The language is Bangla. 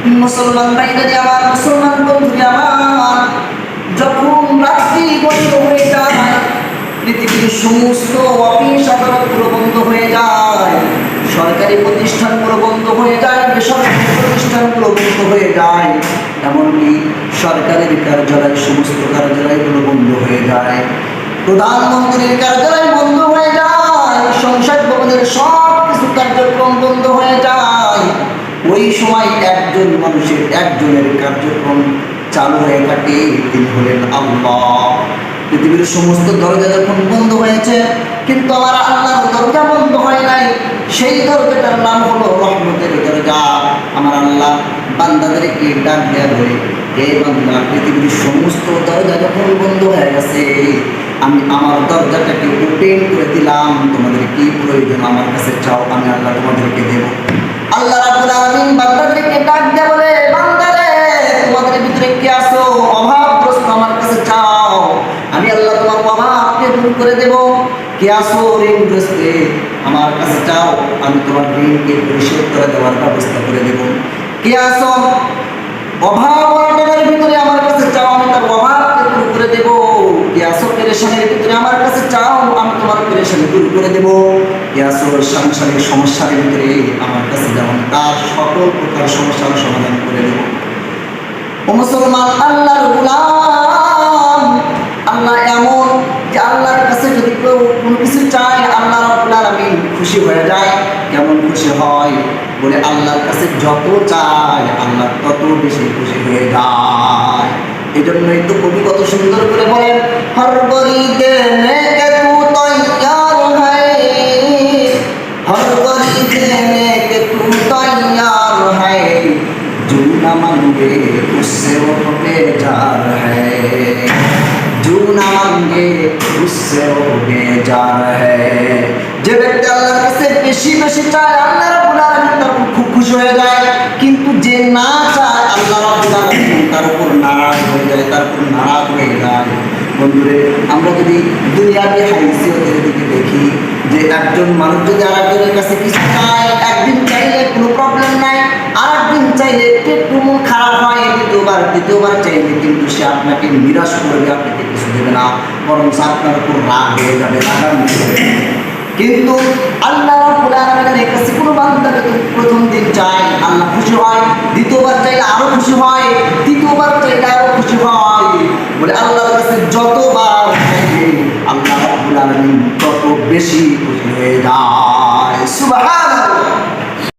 মুসলমান ভাইরা আমার, মুসলমান বন্ধুরা আমার, যখন রাত্রি গভীর হয়ে যায়, পৃথিবীর সমস্ত অফিস আদালতগুলো বন্ধ হয়ে যায়, সরকারি প্রতিষ্ঠানগুলো বন্ধ হয়ে যায়, বেসরকারি প্রতিষ্ঠানগুলো বন্ধ হয়ে যায়, এমনকি সরকারের কার্যালয়, সমস্ত কার্যালয়গুলো বন্ধ হয়ে যায়, প্রধানমন্ত্রীর কার্যালয় বন্ধ হয়ে যায়, সংসদ ভবনের সব কিছু কার্যক্রম বন্ধ হয়ে যায়। ওই সময় একজন মানুষের, একজনের কার্যক্রম চালু হয়ে থাকে, তিনি হলেন আল্লাহ। পৃথিবীর সমস্ত দরজা যখন বন্ধ হয়েছে, কিন্তু আমার আল্লাহর দরজা বন্ধ হয় নাই। সেই দরজাটার নাম হলো রহমতের দরজা। আমার আল্লাহ বান্দাদেরকে ডাক দেয়া বলে, হে বান্দা, পৃথিবীর সমস্ত দরজা যখন বন্ধ হয়ে গেছে, আমি আমার দরজাটাকে ওপেন করে দিলাম, তোমাদের কি প্রয়োজন আমার কাছে চাও, আমি আল্লাহ তোমাদেরকে দেব। আল্লাহ রাব্বুল আলামিন বান্দাদেরকে ডাক দেয়া বলে, বান্দারে, তোমাদের ভিতরে কি আছো অভাবগ্রস্ত, আমার কাছে চাও, আমি আল্লাহ তোমার অভাবকে দূর করে দেব। কি আছো ঋণগ্রস্ত, আমার কাছে চাও, আমি তোমার ঋণকে পরিশোধ করে দেওয়ার ব্যবস্থা করে দেব। কি আছো অভাব অনটনের ভিতরে, আমার কাছে চাও, আমি তার অভাবকে দূর করে দেব। কি আছো পেরেশানির ভিতরে, আমার কাছে চাও, আমি তোমার পেরেশানি দূর করে দেব। কি আছো সাংসারিক সমস্যার ভিতরে, আমার কাছে যেমন তার সকল প্রকার সমস্যার সমাধান করে দেব। ও মুসলমান, আল্লাহর গোলাম, আল্লাহ এমন যে আল্লাহর কাছে যদি কেউ কোনো কিছু চায়, আল্লাহ রাব্বুল আলামিন খুশি হয়ে যায়। কেমন খুশি হয় বলে, আল্লাহর কাছে যত চায় আল্লাহ তত বেশি খুশি হয়ে যায়। এই জন্যই তো কবি কত সুন্দর করে বলেন, হর গরি দেনে কে তু তৈয়ার হ্যায়, হর গরি দেনে কে তু তৈয়ার হ্যায়, जो न मांगे उससे वो बेजार है, जो न मांगे उससे वो बेजार है। যে ব্যক্তি আল্লাহর কাছে বেশি বেশি চায়, আল্লাহ রাব্বুল আলামিন তার খুব খুশি হয়ে যায়। কিন্তু যে না চায়, আল্লাহ রাব্বুল আলামিন তার উপর নারাজ হয়ে যায়, তার উপর নারাজ হয়ে যায়। বন্ধুরে, আমরা যদি দুনিয়াতে হাইসিয়তের দিকে দেখি, যে একজন মানুষ যদি আরেকজনের কাছে কিছু চায়, একদিন চাইলে কোনো প্রবলেম নাই, আরেকদিন চাইলে একটু মন খারাপ হয়, দ্বিতীয়বার চাইলে কিন্তু সে আপনাকে নিরাশ করবে, আপনাকে কিছু দেবে না, বরং আপনার উপর রাগ হয়ে যাবে, রাগান্বিত হয়ে যাবে। কিন্তু আল্লাহ রাব্বুল আলামিনের কাছে কোনো বান্দা যদি প্রথম দিন চায়, আল্লাহ খুশি হয়, দ্বিতীয়বার চাইলে আরো খুশি হয়, তৃতীয়বার চাইলে আরো খুশি হয়। বলে আল্লাহর কাছে যতবার চাইবে, আল্লাহ রাব্বুল আলামিন তত বেশি খুশি হয়ে যায়। সুবহান।